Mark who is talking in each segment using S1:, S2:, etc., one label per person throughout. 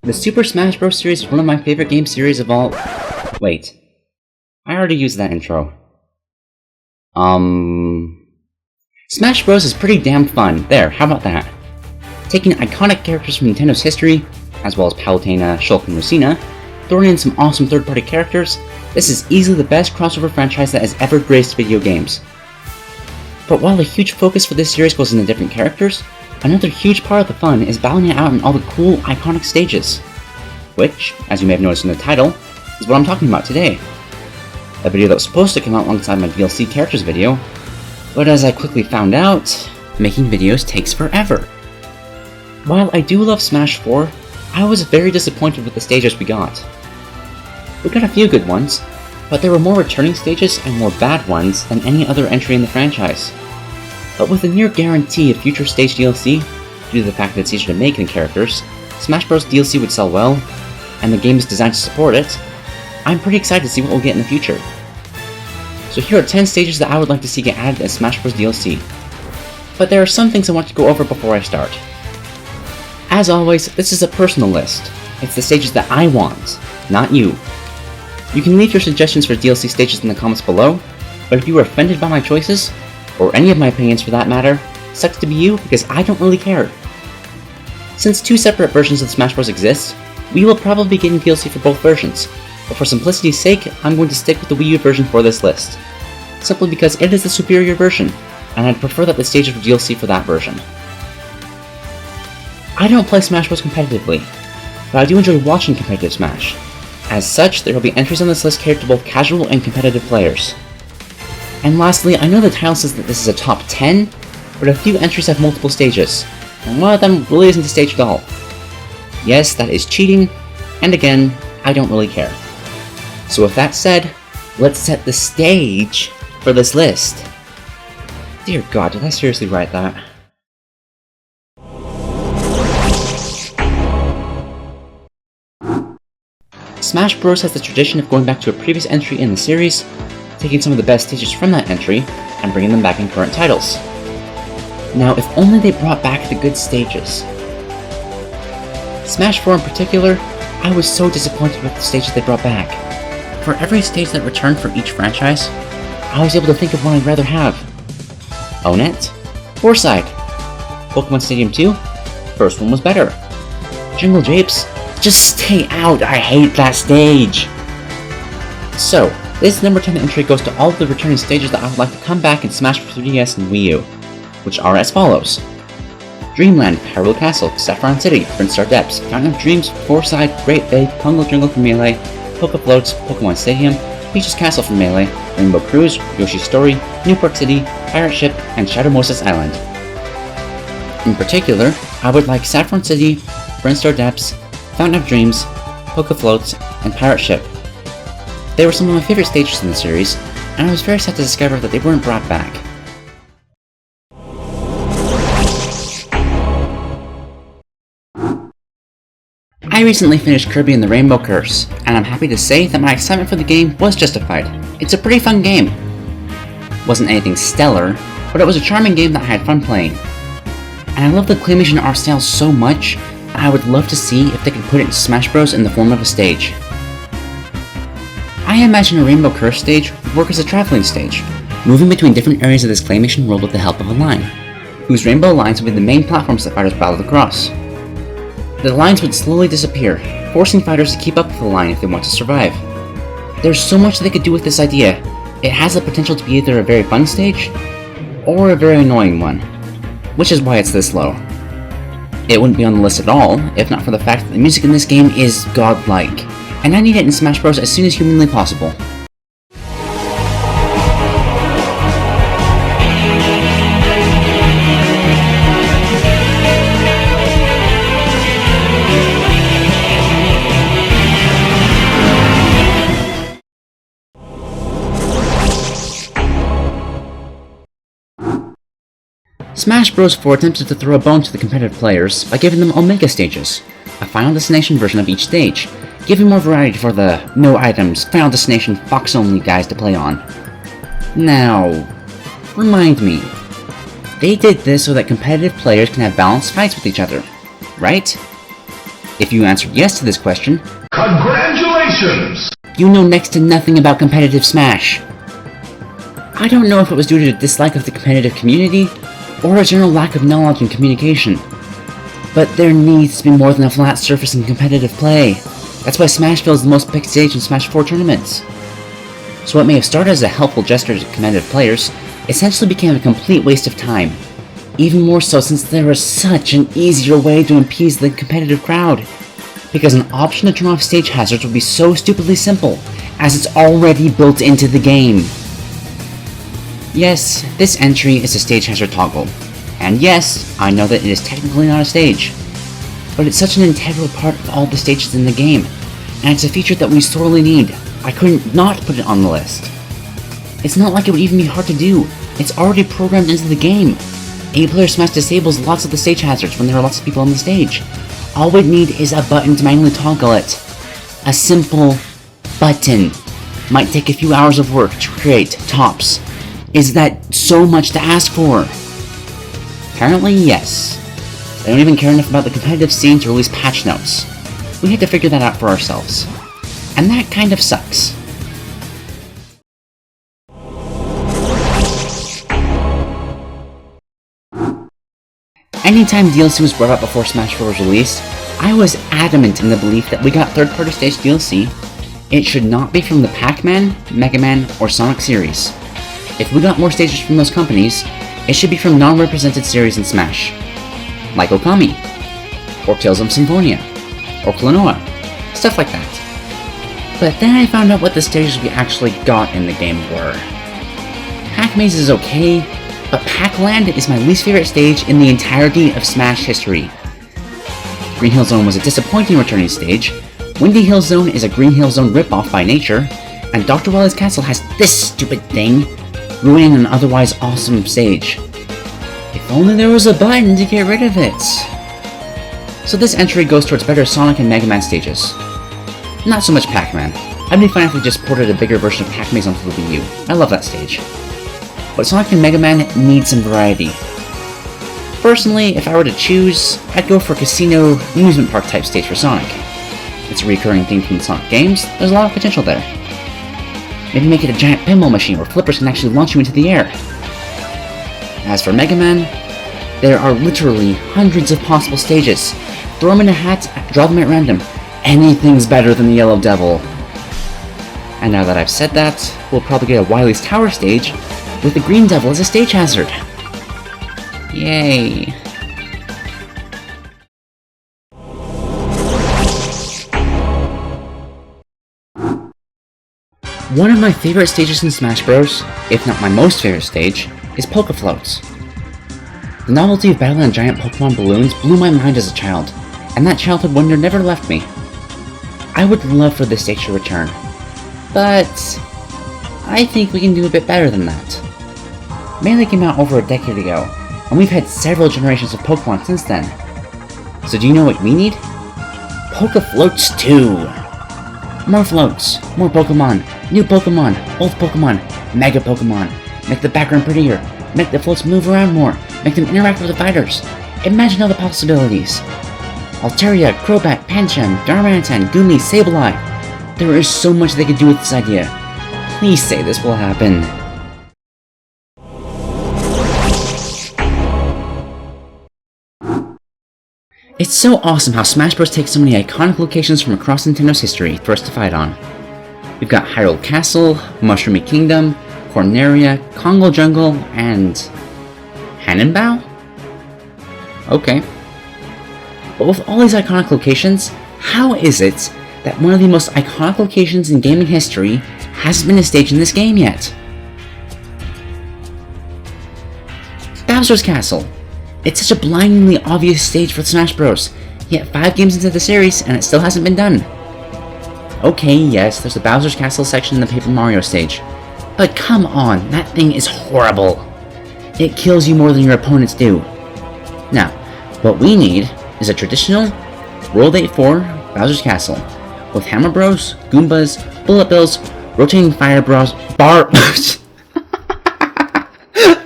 S1: The Super Smash Bros. Series is one of my favorite game series of all— Wait. I already used that intro. Smash Bros. Is pretty damn fun. There, how about that? Taking iconic characters from Nintendo's history, as well as Palutena, Shulk, and Lucina, throwing in some awesome third-party characters, this is easily the best crossover franchise that has ever graced video games. But while a huge focus for this series goes into different characters, another huge part of the fun is battling it out in all the cool, iconic stages. Which, as you may have noticed in the title, is what I'm talking about today. A video that was supposed to come out alongside my DLC characters video, but as I quickly found out, making videos takes forever. While I do love Smash 4, I was very disappointed with the stages we got. We got a few good ones, but there were more returning stages and more bad ones than any other entry in the franchise. But with a near guarantee of future stage DLC, due to the fact that it's easier to make than characters, Smash Bros. DLC would sell well, and the game is designed to support it, I'm pretty excited to see what we'll get in the future. So here are 10 stages that I would like to see get added as Smash Bros. DLC. But there are some things I want to go over before I start. As always, this is a personal list. It's the stages that I want, not you. You can leave your suggestions for DLC stages in the comments below, but if you were offended by my choices, or any of my opinions for that matter, sucks to be you because I don't really care. Since two separate versions of Smash Bros. Exist, we will probably be getting DLC for both versions, but for simplicity's sake, I'm going to stick with the Wii U version for this list. Simply because it is the superior version, and I'd prefer that the stages were DLC for that version. I don't play Smash Bros. Competitively, but I do enjoy watching competitive Smash. As such, there will be entries on this list catered to both casual and competitive players. And lastly, I know the title says that this is a top 10, but a few entries have multiple stages, and one of them really isn't a stage at all. Yes, that is cheating, and again, I don't really care. So with that said, let's set the stage for this list. Dear God, did I seriously write that? Smash Bros. Has the tradition of going back to a previous entry in the series, taking some of the best stages from that entry, and bringing them back in current titles. Now, if only they brought back the good stages. Smash 4 in particular, I was so disappointed with the stages they brought back. For every stage that returned for each franchise, I was able to think of one I'd rather have. Onet, Warside, Pokemon Stadium 2, first one was better. Jungle Japes, just stay out, I hate that stage! So, this number 10 entry goes to all of the returning stages that I would like to come back in Smash for 3DS and Wii U, which are as follows. Dreamland, Hyrule Castle, Saffron City, Prince Star Depths, Fountain of Dreams, Fourside, Great Bay, Congo Jungle from Melee, Poke Floats, Pokemon Stadium, Peach's Castle from Melee, Rainbow Cruise, Yoshi's Story, Newport City, Pirate Ship, and Shadow Moses Island. In particular, I would like Saffron City, Prince Star Depths, Fountain of Dreams, Poke Floats, and Pirate Ship. They were some of my favorite stages in the series, and I was very sad to discover that they weren't brought back. I recently finished Kirby and the Rainbow Curse, and I'm happy to say that my excitement for the game was justified. It's a pretty fun game. Wasn't anything stellar, but it was a charming game that I had fun playing. And I love the claymation art style so much, I would love to see if they could put it in Smash Bros. In the form of a stage. I imagine a Rainbow Curse stage would work as a traveling stage, moving between different areas of this claymation world with the help of a line, whose rainbow lines would be the main platforms that fighters battled across. The lines would slowly disappear, forcing fighters to keep up with the line if they want to survive. There's so much they could do with this idea. It has the potential to be either a very fun stage, or a very annoying one, which is why it's this low. It wouldn't be on the list at all, if not for the fact that the music in this game is godlike, and I need it in Smash Bros. As soon as humanly possible. Smash Bros. 4 attempted to throw a bone to the competitive players by giving them Omega stages, a Final Destination version of each stage, giving more variety for the no items, Final Destination Fox only guys to play on. Now, remind me, they did this so that competitive players can have balanced fights with each other, right? If you answered yes to this question,
S2: congratulations!
S1: You know next to nothing about competitive Smash. I don't know if it was due to a dislike of the competitive community, or a general lack of knowledge and communication, but there needs to be more than a flat surface in competitive play. That's why Smashville is the most picked stage in Smash 4 tournaments. So what may have started as a helpful gesture to competitive players essentially became a complete waste of time. Even more so since there was such an easier way to appease the competitive crowd. Because an option to turn off stage hazards would be so stupidly simple, as it's already built into the game. Yes, this entry is a stage hazard toggle. And yes, I know that it is technically not a stage. But it's such an integral part of all the stages in the game, and it's a feature that we sorely need. I couldn't not put it on the list. It's not like it would even be hard to do. It's already programmed into the game. 8-player Smash disables lots of the stage hazards when there are lots of people on the stage. All we need is a button to manually toggle it. A simple button. Might take a few hours of work to create, tops. Is that so much to ask for? Apparently, yes. They don't even care enough about the competitive scene to release patch notes. We had to figure that out for ourselves. And that kind of sucks. Anytime DLC was brought up before Smash 4 was released, I was adamant in the belief that we got third-party stage DLC. It should not be from the Pac-Man, Mega Man, or Sonic series. If we got more stages from those companies, it should be from non-represented series in Smash. Like Okami, or Tales of Symphonia, or Klonoa, stuff like that. But then I found out what the stages we actually got in the game were. Pac-Maze is okay, but Pac-Land is my least favorite stage in the entirety of Smash history. Green Hill Zone was a disappointing returning stage, Windy Hill Zone is a Green Hill Zone ripoff by nature, and Dr. Wily's Castle has this stupid thing, ruining an otherwise awesome stage. If only there was a button to get rid of it. So this entry goes towards better Sonic and Mega Man stages. Not so much Pac-Man. I'd be fine if we just ported a bigger version of Pac-Maze onto the Wii U. I love that stage. But Sonic and Mega Man need some variety. Personally, if I were to choose, I'd go for a casino amusement park type stage for Sonic. It's a recurring theme from the Sonic games, there's a lot of potential there. Maybe make it a giant pinball machine where flippers can actually launch you into the air. As for Mega Man, there are literally hundreds of possible stages. Throw them in a hat, draw them at random. Anything's better than the Yellow Devil. And now that I've said that, we'll probably get a Wily's Tower stage with the Green Devil as a stage hazard. Yay. One of my favorite stages in Smash Bros., if not my most favorite stage, is Poke Floats. The novelty of battling on giant Pokemon balloons blew my mind as a child, and that childhood wonder never left me. I would love for this stage to return, but I think we can do a bit better than that. Melee came out over a decade ago, and we've had several generations of Pokemon since then. So do you know what we need? Poke Floats 2! More floats, more Pokemon, new Pokemon, old Pokemon, Mega Pokemon. Make the background prettier, make the floats move around more, make them interact with the fighters. Imagine all the possibilities. Altaria, Crobat, Pancham, Darmanitan, Goomy, Sableye. There is so much they could do with this idea. Please say this will happen. It's so awesome how Smash Bros. Takes so many iconic locations from across Nintendo's history for us to fight on. We've got Hyrule Castle, Mushroomy Kingdom, Corneria, Congo Jungle, and Hannenbao? Okay. But with all these iconic locations, how is it that one of the most iconic locations in gaming history hasn't been a stage in this game yet? Bowser's Castle. It's such a blindingly obvious stage for Smash Bros., yet 5 games into the series and it still hasn't been done. Okay, yes, there's the Bowser's Castle section in the Paper Mario stage, but come on, that thing is horrible. It kills you more than your opponents do. Now, what we need is a traditional World 8-4 Bowser's Castle, with Hammer Bros, Goombas, Bullet Bills, rotating fire bars,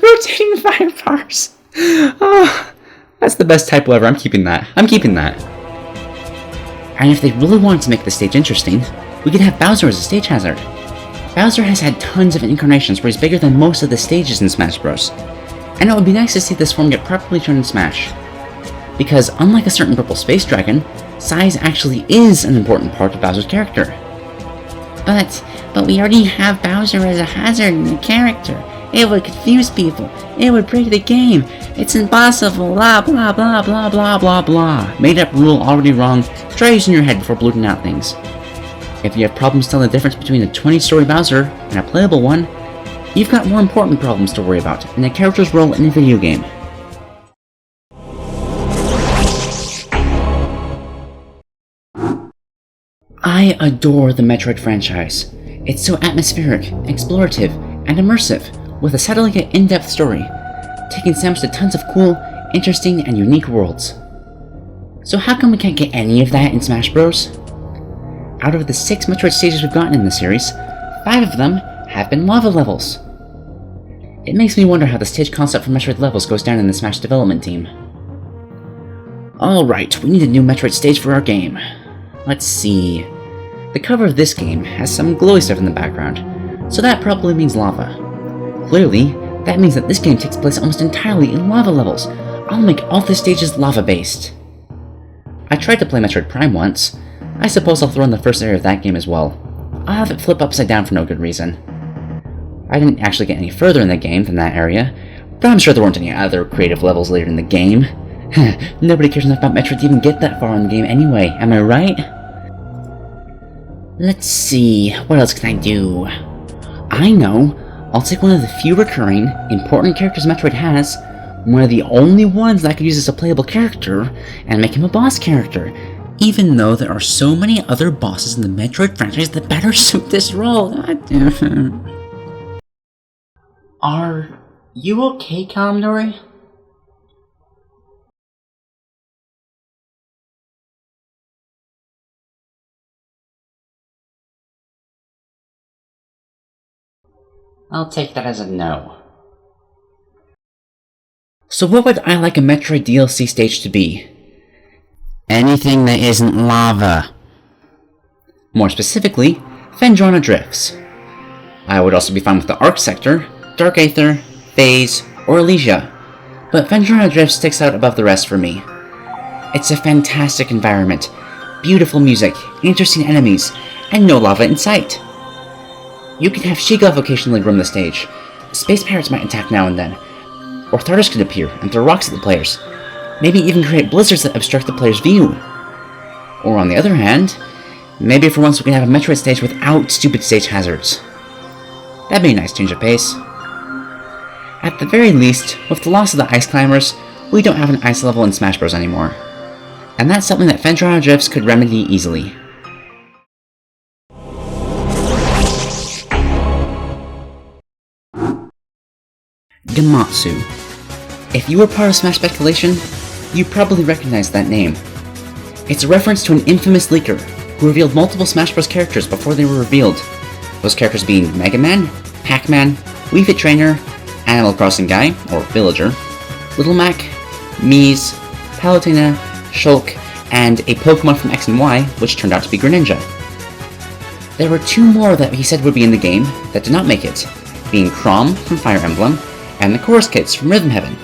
S1: rotating fire bars. Oh, that's the best typo ever. I'm keeping that. And if they really wanted to make the stage interesting, we could have Bowser as a stage hazard. Bowser has had tons of incarnations where he's bigger than most of the stages in Smash Bros. And it would be nice to see this form get properly shown in Smash. Because unlike a certain purple space dragon, size actually is an important part of Bowser's character. But we already have Bowser as a hazard in the character. It would confuse people. It would break the game. It's impossible. Blah blah blah blah blah blah blah. Made up rule already wrong. Try using your head before blurting out things. If you have problems telling the difference between a 20-story Bowser and a playable one, you've got more important problems to worry about than a character's role in a video game. I adore the Metroid franchise. It's so atmospheric, explorative, and immersive, with a subtle yet in-depth story, taking Samus to tons of cool, interesting, and unique worlds. So how come we can't get any of that in Smash Bros? Out of the 6 Metroid stages we've gotten in the series, 5 of them have been lava levels. It makes me wonder how the stage concept for Metroid levels goes down in the Smash development team. Alright, we need a new Metroid stage for our game. Let's see. The cover of this game has some glowy stuff in the background, so that probably means lava. Clearly, that means that this game takes place almost entirely in lava levels. I'll make all the stages lava-based. I tried to play Metroid Prime once. I suppose I'll throw in the first area of that game as well. I'll have it flip upside down for no good reason. I didn't actually get any further in the game than that area, but I'm sure there weren't any other creative levels later in the game. Nobody cares enough about Metroid to even get that far in the game anyway, am I right? Let's see, what else can I do? I know! I'll take one of the few recurring, important characters Metroid has, one of the only ones that I could use as a playable character, and make him a boss character, even though there are so many other bosses in the Metroid franchise that better suit this role. Are you okay, Kalimdori? I'll take that as a no. So what would I like a Metroid DLC stage to be? Anything that isn't lava. More specifically, Phendrana Drifts. I would also be fine with the Arc Sector, Dark Aether, Phase, or Elysia, but Phendrana Drifts sticks out above the rest for me. It's a fantastic environment, beautiful music, interesting enemies, and no lava in sight. You can have Sheegoth occasionally roam the stage, space pirates might attack now and then, or Thardos could appear and throw rocks at the players, maybe even create blizzards that obstruct the player's view. Or on the other hand, maybe for once we can have a Metroid stage without stupid stage hazards. That'd be a nice change of pace. At the very least, with the loss of the Ice Climbers, we don't have an ice level in Smash Bros. Anymore. And that's something that Phendrana Drifts could remedy easily. Gamatsu. If you were part of Smash Speculation, you probably recognize that name. It's a reference to an infamous leaker who revealed multiple Smash Bros. Characters before they were revealed. Those characters being Mega Man, Pac-Man, Wii Fit Trainer, Animal Crossing Guy, or Villager, Little Mac, Mies, Palutena, Shulk, and a Pokemon from X and Y, which turned out to be Greninja. There were 2 more that he said would be in the game that did not make it, being Chrom from Fire Emblem, and the Chorus Kids from Rhythm Heaven.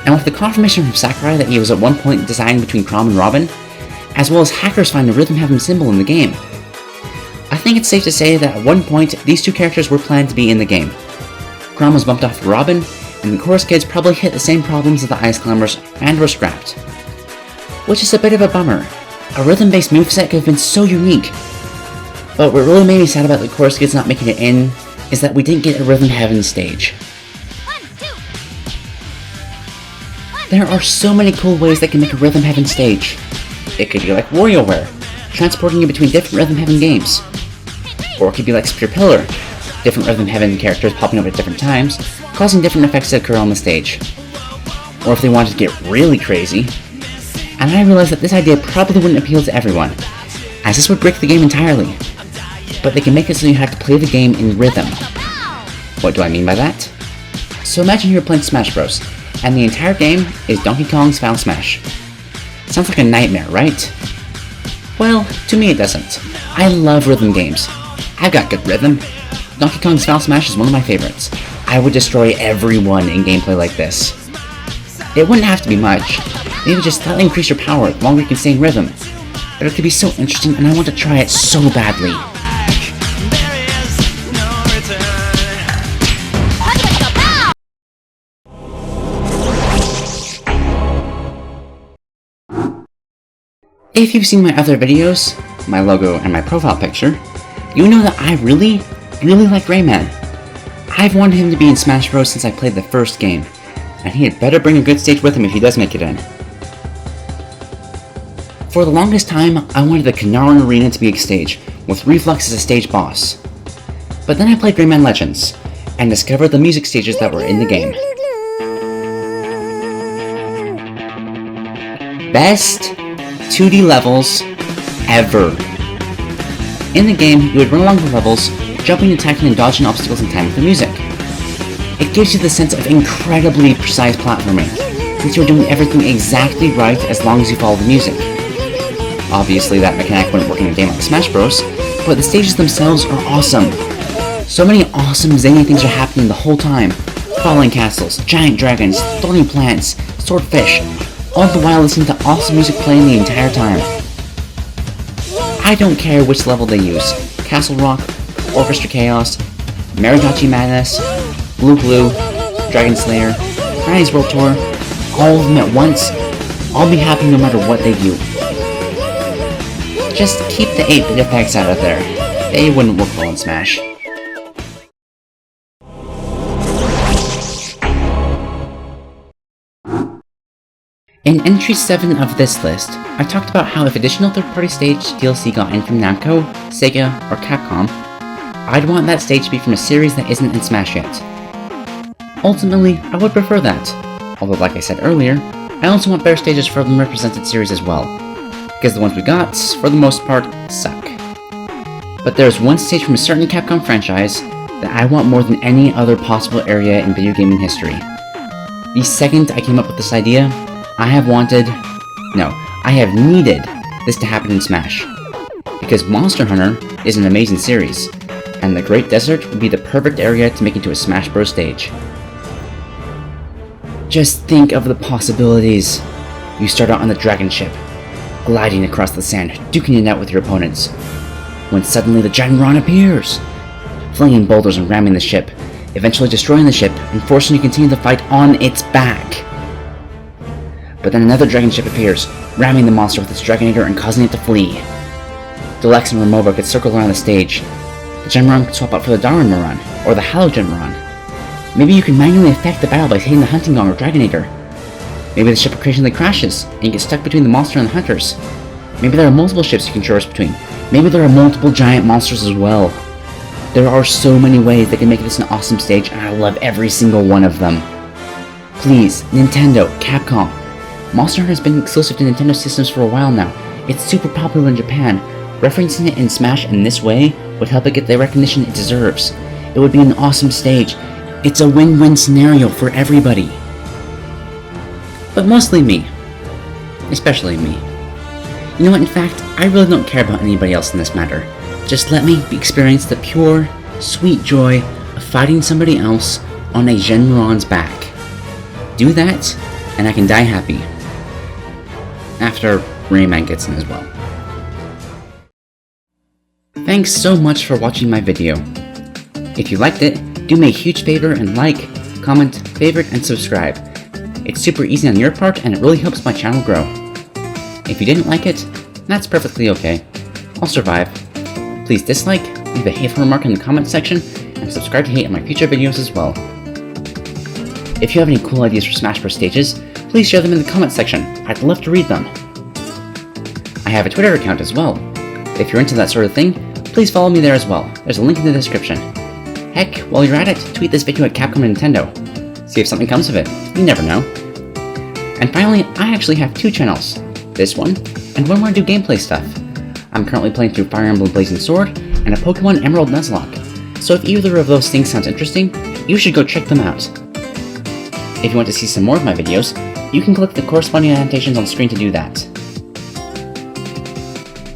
S1: And with the confirmation from Sakurai that he was at one point deciding between Chrom and Robin, as well as hackers find the Rhythm Heaven symbol in the game, I think it's safe to say that at one point these 2 characters were planned to be in the game. Chrom was bumped off to Robin, and the Chorus Kids probably hit the same problems as the Ice Climbers and were scrapped. Which is a bit of a bummer. A rhythm-based moveset could have been so unique. But what really made me sad about the Chorus Kids not making it in is that we didn't get a Rhythm Heaven stage. There are so many cool ways that can make a Rhythm Heaven stage. It could be like WarioWare, transporting you between different Rhythm Heaven games. Or it could be like Spear Pillar, different Rhythm Heaven characters popping up at different times, causing different effects to occur on the stage. Or if they wanted to get really crazy, and I realized that this idea probably wouldn't appeal to everyone, as this would break the game entirely. But they can make it so you have to play the game in rhythm. What do I mean by that? So imagine you're playing Smash Bros, and the entire game is Donkey Kong's Final Smash. Sounds like a nightmare, right? To me it doesn't. I love rhythm games. I've got good rhythm. Donkey Kong's Foul Smash is one of my favorites. I would destroy everyone in gameplay like this. It wouldn't have to be much. Maybe just slightly increase your power the longer you can stay in rhythm. But it could be so interesting and I want to try it so badly. If you've seen my other videos, my logo and my profile picture, you know that I really like Rayman. I've wanted him to be in Smash Bros. Since I played the first game, and he had better bring a good stage with him if he does make it in. For the longest time, I wanted the Kanaran Arena to be a stage, with Reflux as a stage boss. But then I played Rayman Legends, and discovered the music stages that were in the game. Best 2D levels ever. In the game, you would run along the levels, jumping, attacking, and dodging obstacles in time with the music. It gives you the sense of incredibly precise platforming, since you're doing everything exactly right as long as you follow the music. Obviously, that mechanic wouldn't work in a game like Smash Bros., but the stages themselves are awesome. So many awesome zany things are happening the whole time. Falling castles, giant dragons, thorny plants, swordfish, all the while listening to awesome music playing the entire time. I don't care which level they use. Castle Rock, Orchestra Chaos, Mariachi Madness, Blue Blue, Dragon Slayer, Granny's World Tour, all of them at once. I'll be happy no matter what they do. Just keep the 8-bit effects out of there. They wouldn't work well in Smash. In entry 7 of this list, I talked about how if additional third-party stage DLC got in from Namco, Sega, or Capcom, I'd want that stage to be from a series that isn't in Smash yet. Ultimately, I would prefer that, although like I said earlier, I also want better stages for the represented series as well, because the ones we got, for the most part, suck. But there's one stage from a certain Capcom franchise that I want more than any other possible area in video gaming history. The second I came up with this idea, I have needed this to happen in Smash. Because Monster Hunter is an amazing series, and the Great Desert would be the perfect area to make into a Smash Bros. Stage. Just think of the possibilities. You start out on the dragon ship, gliding across the sand, duking it out with your opponents, when suddenly the giant Ron appears, flinging boulders and ramming the ship, eventually destroying the ship and forcing you to continue the fight on its back. But then another dragon ship appears, ramming the monster with its Dragonator and causing it to flee. Deluxe and Remova could circle around the stage. The Genmaron could swap out for the Darren-Maron, or the Hollow Genmaron. Maybe you can manually affect the battle by hitting the Hunting Gong or Dragonator. Maybe the ship occasionally crashes, and you get stuck between the monster and the hunters. Maybe there are multiple ships you can traverse between. Maybe there are multiple giant monsters as well. There are so many ways that can make this an awesome stage, and I love every single one of them. Please, Nintendo, Capcom. Monster Hunter has been exclusive to Nintendo systems for a while now. It's super popular in Japan. Referencing it in Smash in this way would help it get the recognition it deserves. It would be an awesome stage. It's a win-win scenario for everybody. But mostly me. Especially me. You know what, in fact, I really don't care about anybody else in this matter. Just let me experience the pure, sweet joy of fighting somebody else on a Genmaron's back. Do that, and I can die happy. After Rayman gets in as well. Thanks so much for watching my video. If you liked it, do me a huge favor and like, comment, favorite, and subscribe. It's super easy on your part and it really helps my channel grow. If you didn't like it, that's perfectly okay. I'll survive. Please dislike, leave a hateful remark in the comment section, and subscribe to hate on my future videos as well. If you have any cool ideas for Smash Bros. Stages, please share them in the comment section. I'd love to read them. I have a Twitter account as well. If you're into that sort of thing, please follow me there as well. There's a link in the description. Heck, while you're at it, tweet this video at Capcom and Nintendo. See if something comes of it. You never know. And finally, I actually have 2 channels. This one, and one where I do gameplay stuff. I'm currently playing through Fire Emblem Blazing Sword and a Pokemon Emerald Nuzlocke. So if either of those things sounds interesting, you should go check them out. If you want to see some more of my videos, you can click the corresponding annotations on screen to do that.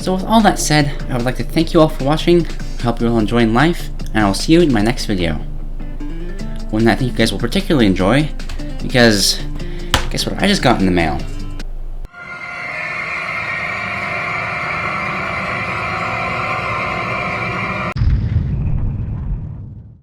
S1: So with all that said, I would like to thank you all for watching. I hope you're all enjoying life, and I will see you in my next video. One that I think you guys will particularly enjoy, because guess what I just got in the mail?